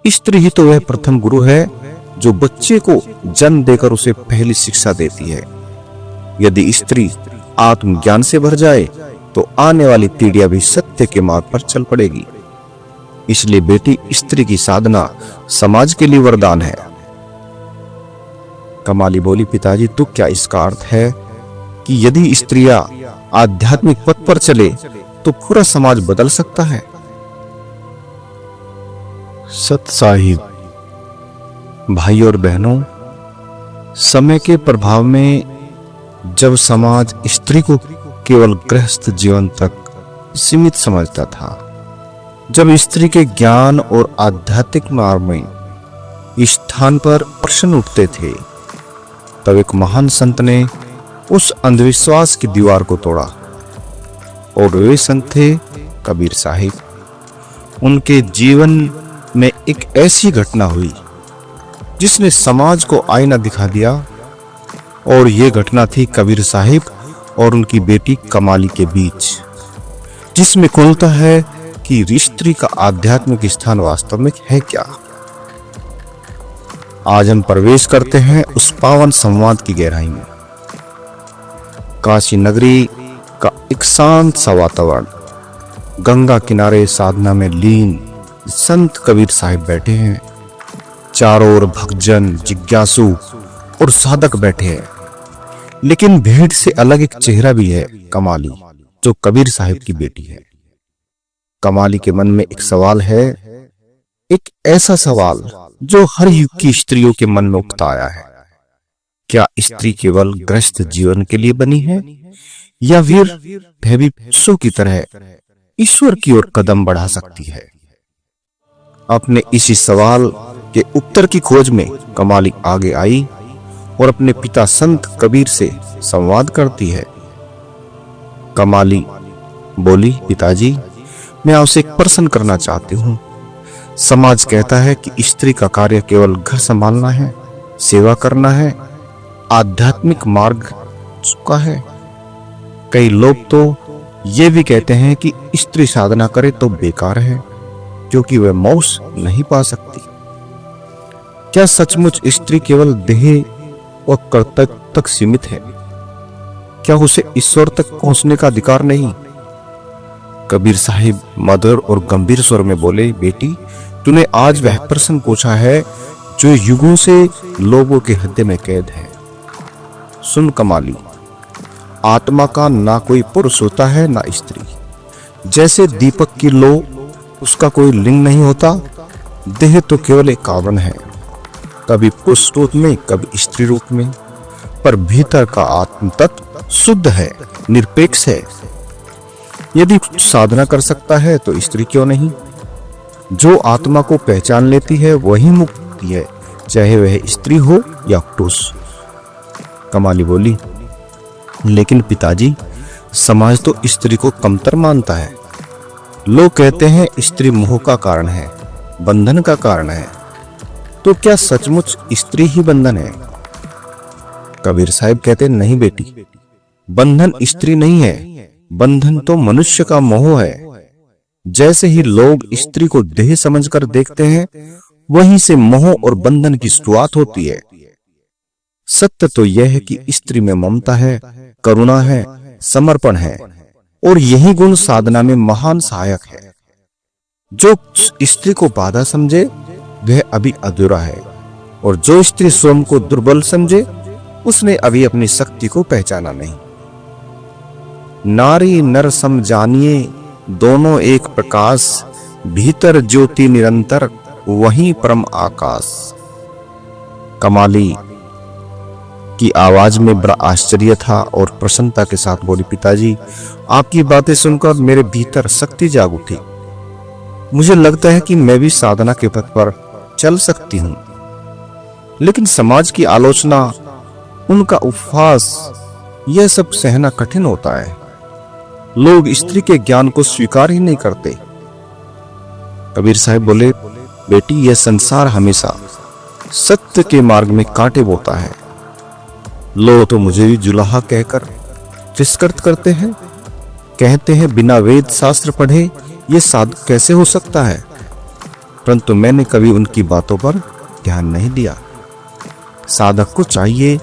स्त्री ही तो वह प्रथम गुरु है जो बच्चे को जन्म देकर उसे पहली शिक्षा देती है। यदि स्त्री आत्मज्ञान से भर जाए तो आने वाली पीढ़ियां भी सत्य के मार्ग पर चल पड़ेगी। इसलिए बेटी, स्त्री की साधना समाज के लिए वरदान है। कमाली बोली, पिताजी तो क्या इसका अर्थ है कि यदि स्त्रियां आध्यात्मिक पथ पर चले तो पूरा समाज बदल सकता है? सत साहिब। भाई और बहनों, समय के प्रभाव में जब समाज स्त्री को केवल गृहस्थ जीवन तक सीमित समझता था, जब स्त्री के ज्ञान और आध्यात्मिक मार्ग में स्थान पर प्रश्न उठते थे, तब एक महान संत ने उस अंधविश्वास की दीवार को तोड़ा। और वे संत थे कबीर साहिब। उनके जीवन में एक ऐसी घटना हुई जिसने समाज को आईना दिखा दिया, और यह घटना थी कबीर साहिब और उनकी बेटी कमाली के बीच, जिसमें खुलता है कि स्त्री का आध्यात्मिक स्थान वास्तव में है क्या। आज हम प्रवेश करते हैं उस पावन संवाद की गहराई में। काशी नगरी का एक शांत सा वातावरण, गंगा किनारे साधना में लीन संत कबीर साहिब बैठे हैं। चारों ओर भक्तजन, जिज्ञासु और साधक बैठे हैं। लेकिन भीड़ से अलग एक चेहरा भी है, कमाली, जो कबीर साहिब की बेटी है। कमाली के मन में एक सवाल है, एक ऐसा सवाल जो हर युग की स्त्रियों के मन में उठता आया है। क्या स्त्री केवल गृहस्थ जीवन के लिए बनी है, या वीर भयभीत पुरुषों की तरह ईश्वर की ओर कदम बढ़ा सकती है? अपने इसी सवाल के उत्तर की खोज में कमाली आगे आई और अपने पिता संत कबीर से संवाद करती है। कमाली बोली, पिताजी, मैं आपसे एक प्रश्न करना चाहती हूँ। समाज कहता है कि स्त्री का कार्य केवल घर संभालना है, सेवा करना है, आध्यात्मिक मार्ग चुका है। कई लोग तो ये भी कहते हैं कि स्त्री साधना करे तो बेकार है, क्योंकि वह मोक्ष नहीं पा सकती। क्या सचमुच स्त्री केवल देह और कर्तव्य तक सीमित है? क्या उसे ईश्वर तक पहुंचने का अधिकार नहीं? कबीर साहिब मधुर और गंभीर स्वर में बोले, बेटी, तूने आज वह प्रश्न पूछा है जो युगों से लोगों के हृदय में कैद है। सुन कमाली, आत्मा का ना कोई पुरुष होता है ना स्त्री। जैसे दीपक की लो, उसका कोई लिंग नहीं होता। देह तो केवल एक आवरण है, कभी पुरुष रूप में, कभी स्त्री रूप में, पर भीतर का आत्म तत्व शुद्ध है, निरपेक्ष है। यदि साधना कर सकता है तो स्त्री क्यों नहीं? जो आत्मा को पहचान लेती है वही मुक्ति है, चाहे वह स्त्री हो या पुरुष। कमाली बोली, लेकिन पिताजी, समाज तो स्त्री को कमतर मानता है। लोग कहते हैं स्त्री मोह का कारण है, बंधन का कारण है। तो क्या सचमुच स्त्री ही बंधन है? कबीर साहिब कहते, नहीं बेटी, बंधन स्त्री नहीं है, बंधन तो मनुष्य का मोह है। जैसे ही लोग स्त्री को देह समझकर देखते हैं, वहीं से मोह और बंधन की शुरुआत होती है। सत्य तो यह है कि स्त्री में ममता है, करुणा है, समर्पण है, और यही गुण साधना में महान सहायक है। जो स्त्री को बाधा समझे वह अभी अधूरा है, और जो स्त्री स्वयं को दुर्बल समझे उसने अभी अपनी शक्ति को पहचाना नहीं। नारी नर सम जानिए, दोनों एक प्रकाश, भीतर ज्योति निरंतर, वहीं परम आकाश। कमाली की आवाज में बड़ा आश्चर्य था और प्रसन्नता के साथ बोली, पिताजी, आपकी बातें सुनकर मेरे भीतर शक्ति जाग उठी। मुझे लगता है कि मैं भी साधना के पथ पर चल सकती हूँ। लेकिन समाज की आलोचना, उनका उपहास, यह सब सहना कठिन होता है। लोग स्त्री के ज्ञान को स्वीकार ही नहीं करते। कबीर साहब बोले, बेटी, यह संसार हमेशा सत्य के मार्ग में कांटे बोता है। लोग तो मुझे भी जुलाहा कहकर तिरस्कृत करते हैं, कहते हैं बिना वेद शास्त्र पढ़े ये साधु कैसे हो सकता है। परंतु मैंने कभी उनकी बातों पर ध्यान नहीं दिया। साधक को चाहिए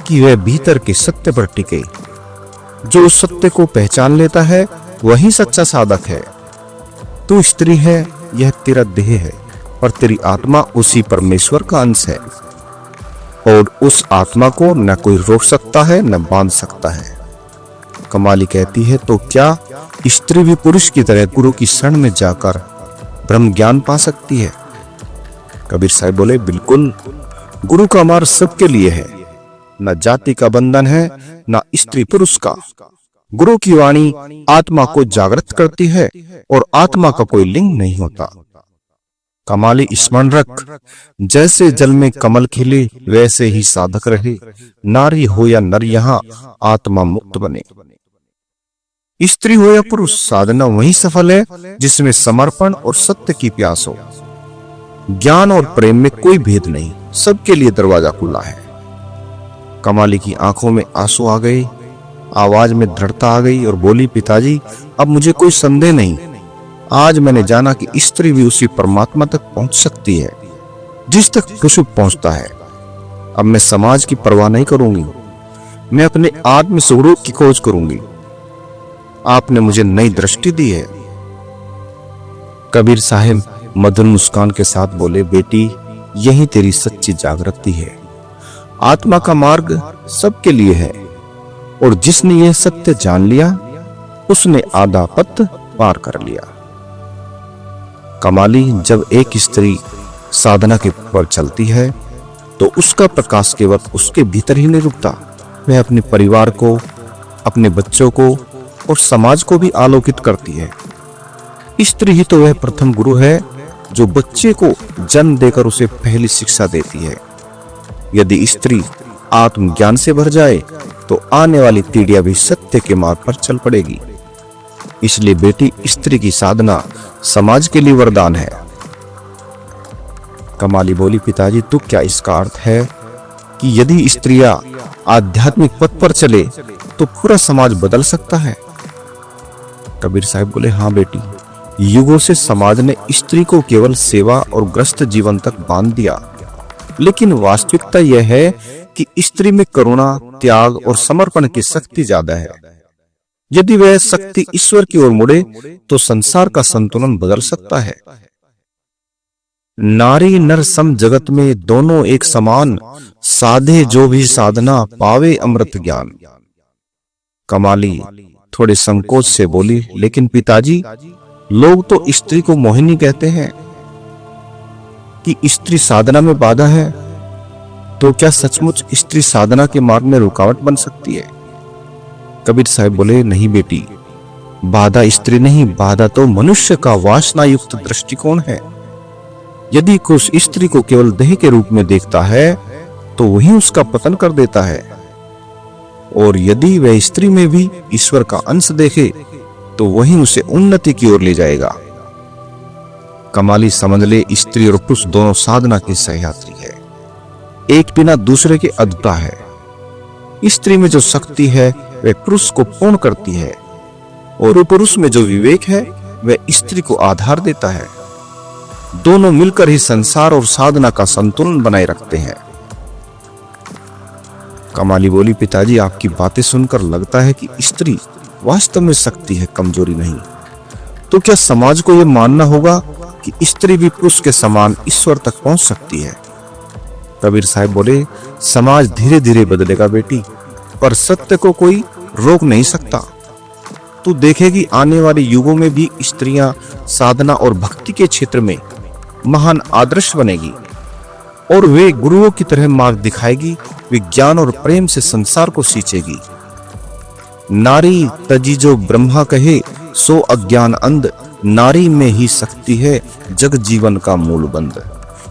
कि वह भीतर के सत्य पर टिके। जो उस सत्य को पहचान लेता है वही सच्चा साधक है। तू स्त्री है, यह तेरा देह है, पर तेरी आत्मा उसी परमेश्वर का अंश है, और उस आत्मा को न कोई रोक सकता है न बांध सकता है। कमाली कहती है, तो क्या स्त्री भी पुरुष की तरह गुरु की शरण में जाकर ब्रह्म ज्ञान पा सकती है? कबीर साहब बोले, बिल्कुल। गुरु का मार्ग सबके लिए है, न जाति का बंधन है न स्त्री पुरुष का। गुरु की वाणी आत्मा को जागृत करती है और आत्मा का कोई लिंग नहीं होता। कमाली स्मरण रख, जैसे जल में कमल खिले वैसे ही साधक रहे। नारी हो या नर, यहाँ आत्मा मुक्त बने। स्त्री हो या पुरुष, साधना वही सफल है जिसमें समर्पण और सत्य की प्यास हो। ज्ञान और प्रेम में कोई भेद नहीं, सबके लिए दरवाजा खुला है। कमाली की आंखों में आंसू आ गए, आवाज में दृढ़ता आ गई और बोली, पिताजी अब मुझे कोई संदेह नहीं। आज मैंने जाना कि स्त्री भी उसी परमात्मा तक पहुंच सकती है जिस तक पुरुष पहुंचता है। अब मैं समाज की परवाह नहीं करूंगी, मैं अपने आत्म स्वरूप की खोज करूंगी। आपने मुझे नई दृष्टि दी है। कबीर साहब मधुर मुस्कान के साथ बोले, बेटी यही तेरी सच्ची जागृति है। आत्मा का मार्ग सबके लिए है, और जिसने यह सत्य जान लिया उसने आधा पथ पार कर लिया। कमाली, जब एक स्त्री साधना के पर चलती है तो उसका प्रकाश केवल उसके भीतर ही नहीं रुकता, वह अपने परिवार को, अपने बच्चों को और समाज को भी आलोकित करती है। स्त्री ही तो वह प्रथम गुरु है जो बच्चे को जन्म देकर उसे पहली शिक्षा देती है। यदि स्त्री आत्मज्ञान से भर जाए तो आने वाली पीढ़ियां भी सत्य के मार्ग पर चल पड़ेगी। इसलिए बेटी, स्त्री की साधना समाज के लिए वरदान है। कमाली बोली, पिताजी तो क्या इसका अर्थ है कि यदि स्त्रियां आध्यात्मिक पथ पर चले तो पूरा समाज बदल सकता है? कबीर साहब बोले, हाँ बेटी, युगों से समाज ने स्त्री को केवल सेवा और ग्रस्त जीवन तक बांध दिया, लेकिन वास्तविकता यह है कि स्त्री में करुणा, त्याग और समर्पण की शक्ति ज्यादा है। यदि वह शक्ति ईश्वर की ओर मुड़े तो संसार का संतुलन बदल सकता है। नारी नर सम जगत में दोनों एक समान, साधे जो भी साधना पावे अमृत ज्ञान। कमाली थोड़े संकोच से बोली, लेकिन पिताजी लोग तो स्त्री को मोहिनी कहते हैं कि स्त्री साधना में बाधा है, तो क्या सचमुच स्त्री साधना के मार्ग में रुकावट बन सकती है? कबीर साहब बोले, नहीं बेटी, बाधा स्त्री नहीं, बाधा तो मनुष्य का वासना युक्त दृष्टिकोण है। यदि कोई स्त्री को केवल देह के रूप में देखता है तो वही उसका पतन कर देता है, और यदि वह स्त्री में भी ईश्वर का अंश देखे तो वही उसे उन्नति की ओर ले जाएगा। कमाली समझ ले, स्त्री और पुरुष दोनों साधना के सहयात्री है, एक बिना दूसरे के अधूरा है। स्त्री में जो शक्ति है वह पुरुष को पूर्ण करती है, और पुरुष में जो विवेक है वह स्त्री को आधार देता है। दोनों मिलकर ही संसार और साधना का संतुलन बनाए रखते हैं। कमाली बोली, पिताजी आपकी बातें सुनकर लगता है कि स्त्री वास्तव में शक्ति है, कमजोरी नहीं। तो क्या समाज को यह मानना होगा कि स्त्री भी पुरुष के समान ईश्वर तक पहुंच सकती है? कबीर साहब बोले, समाज धीरे धीरे बदलेगा बेटी, पर सत्य को कोई रोक नहीं सकता। तू देखेगी आने वाले युगों में भी स्त्रियां साधना और भक्ति के क्षेत्र में महान आदर्श बनेगी, और वे गुरुओं की तरह मार्ग दिखाएगी। विज्ञान और प्रेम से संसार को सींचेगी। नारी तजी जो ब्रह्मा कहे, सो अज्ञान अंध, नारी में ही शक्ति है, जग जीवन का मूल बंध।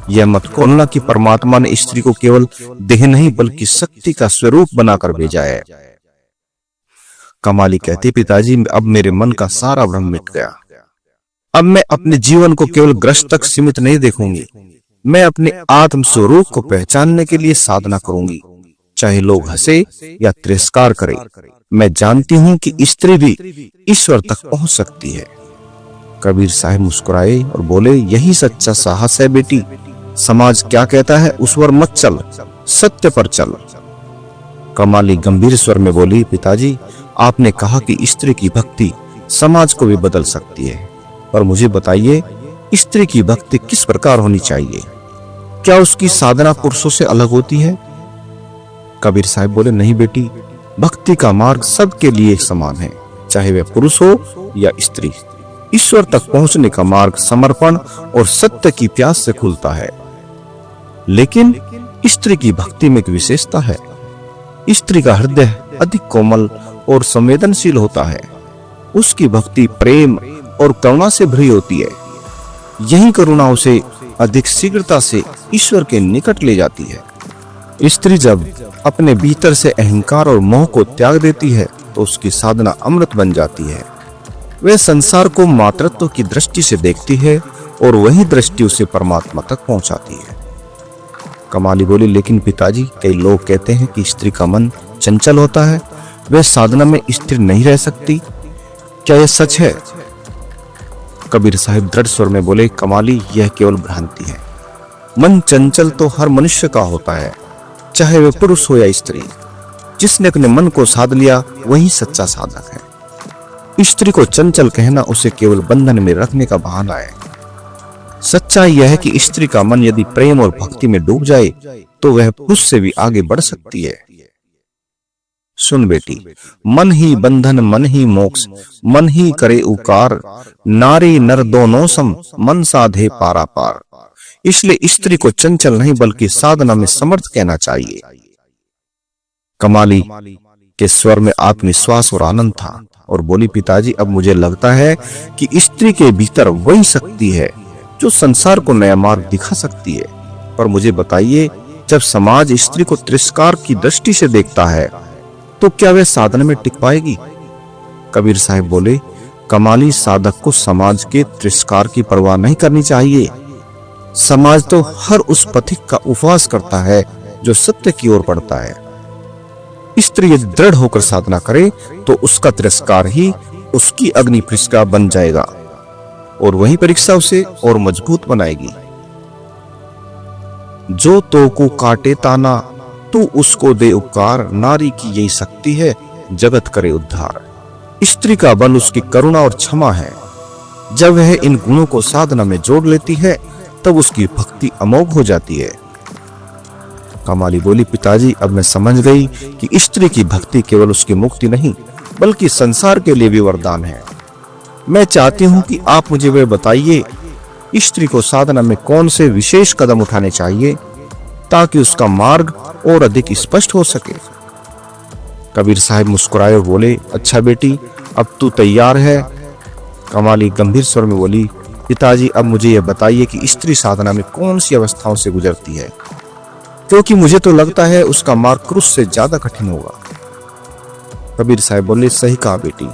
यह मत खोलना कि परमात्मा ने स्त्री को केवल देह नहीं बल्कि शक्ति का स्वरूप बनाकर भेजा है। कमाली कहती, पिताजी अब मेरे मन का सारा भ्रम मिट गया। अब मैं अपने जीवन को केवल ग्रस्त तक सीमित नहीं देखूंगी, मैं अपने आत्म स्वरूप को पहचानने के लिए साधना करूंगी, चाहे लोग हंसे या तिरस्कार करें। मैं जानती हूं कि स्त्री भी ईश्वर तक पहुंच सकती है। कबीर साहब मुस्कुराए और बोले, यही सच्चा साहस है बेटी। समाज क्या कहता है उस पर मत चल, सत्य पर चल। कमाली गंभीर स्वर में बोली, पिताजी आपने कहा कि स्त्री की भक्ति समाज को भी बदल सकती है, पर मुझे बताइए स्त्री की भक्ति किस प्रकार होनी चाहिए? क्या उसकी साधना पुरुषों से अलग होती है? कबीर साहब बोले, नहीं बेटी, भक्ति का मार्ग सबके लिए एक समान है, चाहे वह पुरुष हो या स्त्री। ईश्वर तक पहुंचने का मार्ग समर्पण और सत्य की प्यास से खुलता है। लेकिन स्त्री की भक्ति में एक विशेषता है। स्त्री का हृदय अधिक कोमल और संवेदनशील होता है। उसकी भक्ति प्रेम और करुणा से भरी होती है। यही करुणा उसे अधिक शीघ्रता से ईश्वर के निकट ले जाती है। स्त्री जब अपने भीतर से अहंकार और मोह को त्याग देती है तो उसकी साधना अमृत बन जाती है। वह संसार को मातृत्व की दृष्टि से देखती है और वही दृष्टि उसे परमात्मा तक पहुंचाती है। कमाली बोली, लेकिन पिताजी कई लोग कहते हैं कि स्त्री का मन चंचल होता है, वह साधना में स्थिर नहीं रह सकती। क्या यह सच है? कबीर साहब दृढ़ स्वर में बोले, कमाली यह केवल भ्रांति है। मन चंचल तो हर मनुष्य का होता है, चाहे वह पुरुष हो या स्त्री। जिसने अपने मन को साध लिया वही सच्चा साधक है। स्त्री को चंचल कहना उसे केवल बंधन में रखने का बहाना है। सच्चाई यह है कि स्त्री का मन यदि प्रेम और भक्ति में डूब जाए तो वह पुरुष से भी आगे बढ़ सकती है। सुन बेटी, मन ही बंधन मन ही मोक्ष, मन ही करे उकार, नारी नर दोनों सम, मन साधे पारा पार। इसलिए स्त्री को चंचल नहीं बल्कि साधना में समर्थ कहना चाहिए। कमाली के स्वर में आत्मविश्वास और आनंद था और बोली, पिताजी अब मुझे लगता है कि स्त्री के भीतर वही शक्ति है जो संसार को नया मार्ग दिखा सकती है। पर मुझे बताइए, जब समाज स्त्री को तिरस्कार की दृष्टि से देखता है तो क्या वह साधना में टिक पाएगी? कबीर साहब बोले, कमाली साधक को समाज के तिरस्कार की परवाह नहीं करनी चाहिए। समाज तो हर उस पथिक का उपवास करता है जो सत्य की ओर बढ़ता है। स्त्री यदि दृढ़ होकर साधना करे तो उसका तिरस्कार ही उसकी अग्नि परीक्षा बन जाएगा और वही परीक्षा उसे और मजबूत बनाएगी। जो तो को काटे ताना, तू उसको दे उपकार, नारी की यही शक्ति है जगत करे उद्धार। स्त्री का बल उसकी करुणा और क्षमा है। जब वह इन गुणों को साधना में जोड़ लेती है तब उसकी भक्ति अमोघ हो जाती है। कमाली बोली, पिताजी अब मैं समझ गई कि स्त्री की भक्ति केवल उसकी मुक्ति नहीं बल्कि संसार के लिए भी वरदान है। मैं चाहती हूं कि आप मुझे वह बताइए, स्त्री को साधना में कौन से विशेष कदम उठाने चाहिए ताकि उसका मार्ग और अधिक स्पष्ट हो सके। कबीर साहब मुस्कुराए और बोले, अच्छा बेटी अब तू तैयार है? कमाली गंभीर स्वर में बोली, पिताजी अब मुझे यह बताइए कि स्त्री साधना में कौन सी अवस्थाओं से गुजरती है, क्योंकि मुझे तो लगता है उसका मार्ग क्रूस से ज्यादा कठिन होगा। कबीर साहब बोले, सही कहा बेटी,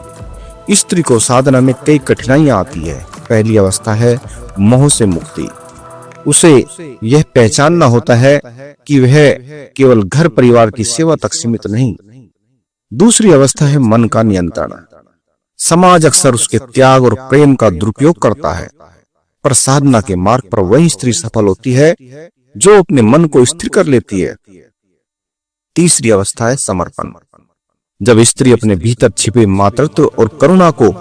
स्त्री को साधना में कई कठिनाइयां आती है। पहली अवस्था है मोह से मुक्ति। उसे यह पहचानना होता है कि वह केवल घर परिवार की सेवा तक सीमित नहीं। दूसरी अवस्था है मन का नियंत्रण। समाज अक्सर उसके त्याग और प्रेम का दुरुपयोग करता है, पर साधना के मार्ग पर वही स्त्री सफल होती है जो अपने मन को स्थिर कर लेती है। तीसरी अवस्था है समर्पण। जब स्त्री अपने भीतर छिपे मातृत्व और करुणा को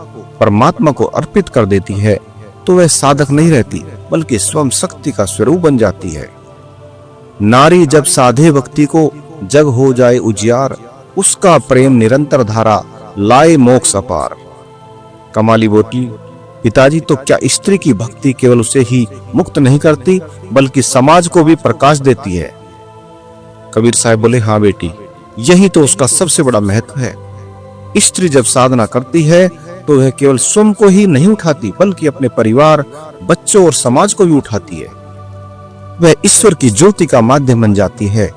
परमात्मा को अर्पित कर देती है तो वह साधक नहीं रहती बल्कि स्वयं शक्ति का स्वरूप बन जाती है। नारी जब साधे भक्ति को जग हो जाए उजियार, उसका प्रेम निरंतर धारा लाए मोक्ष अपार। कमाली बोली, पिताजी तो क्या स्त्री की भक्ति केवल उसे ही मुक्त नहीं करती बल्कि समाज को भी प्रकाश देती है? कबीर साहब बोले, हाँ बेटी, यही तो उसका सबसे बड़ा महत्व है। स्त्री जब साधना करती है तो वह केवल स्वयं को ही नहीं उठाती बल्कि अपने परिवार, बच्चों और समाज को भी उठाती है। वह ईश्वर की ज्योति का माध्यम बन जाती है।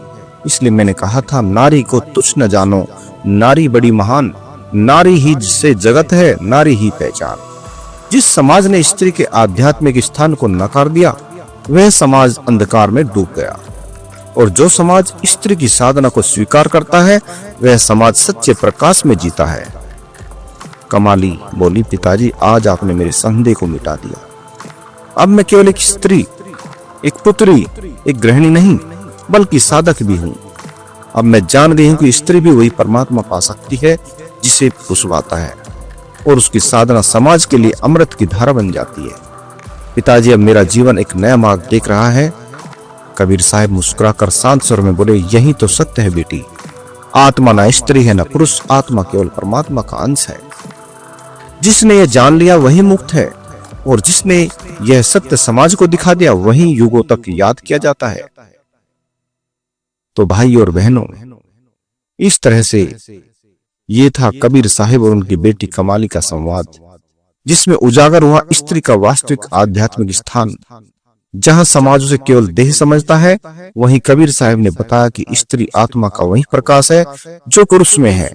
इसलिए मैंने कहा था, नारी को तुच्छ न जानो, नारी बड़ी महान, नारी ही जिससे जगत है, नारी ही पहचान। जिस समाज ने स्त्री के आध्यात्मिक स्थान को नकार दिया वह समाज अंधकार में डूब गया, और जो समाज स्त्री की साधना को स्वीकार करता है वह समाज सच्चे प्रकाश में जीता है। कमाली बोली, पिताजी आज आपने मेरे संदेह को मिटा दिया। अब मैं केवल एक स्त्री, एक पुत्री, एक गृहिणी नहीं बल्कि साधक भी हूँ। अब मैं जान गई हूँ कि स्त्री भी वही परमात्मा पा सकती है जिसे पुरुष पाता है, और उसकी साधना समाज के लिए अमृत की धारा बन जाती है। पिताजी, अब मेरा जीवन एक नया मार्ग देख रहा है। कबीर साहब मुस्कुराकर शांत स्वर में बोले, यही तो सत्य है बेटी। आत्मा न स्त्री है न पुरुष, आत्मा केवल परमात्मा का अंश है। जिसने यह जान लिया वही मुक्त है, और जिसने यह सत्य समाज को दिखा दिया वही युगों तक याद किया जाता है। तो भाई और बहनों, इस तरह से ये था कबीर साहिब और उनकी बेटी कमाली का संवाद, जिसमें उजागर हुआ स्त्री का वास्तविक आध्यात्मिक स्थान। जहां समाज उसे केवल देह समझता है, वहीं कबीर साहिब ने बताया कि स्त्री आत्मा का वही प्रकाश है जो पुरुष में है,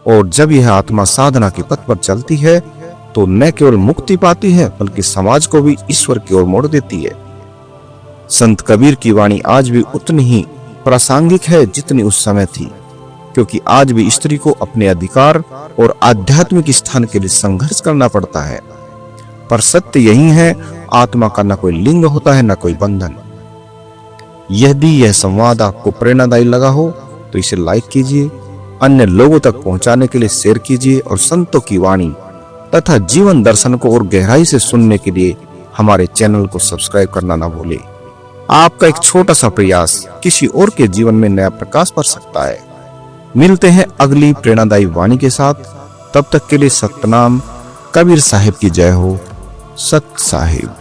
और जब यह आत्मा साधना के पथ पर चलती है तो न केवल मुक्ति पाती है बल्कि समाज को भी ईश्वर की ओर मोड़ देती है। संत कबीर की वाणी आज भी उतनी ही प्रासंगिक है जितनी उस समय थी, क्योंकि आज भी स्त्री को अपने अधिकार और आध्यात्मिक स्थान के लिए संघर्ष करना पड़ता है। पर सत्य यही है, आत्मा का न कोई लिंग होता है न कोई बंधन। यदि यह संवाद आपको प्रेरणादायी लगा हो तो इसे लाइक कीजिए, अन्य लोगों तक पहुंचाने के लिए शेयर कीजिए, और संतों की वाणी तथा जीवन दर्शन को और गहराई से सुनने के लिए हमारे चैनल को सब्सक्राइब करना ना भूलें। आपका एक छोटा सा प्रयास किसी और के जीवन में नया प्रकाश भर सकता है। मिलते हैं अगली प्रेरणादायी वाणी के साथ। तब तक के लिए सतनाम। कबीर साहिब की जय हो। सत साहिब।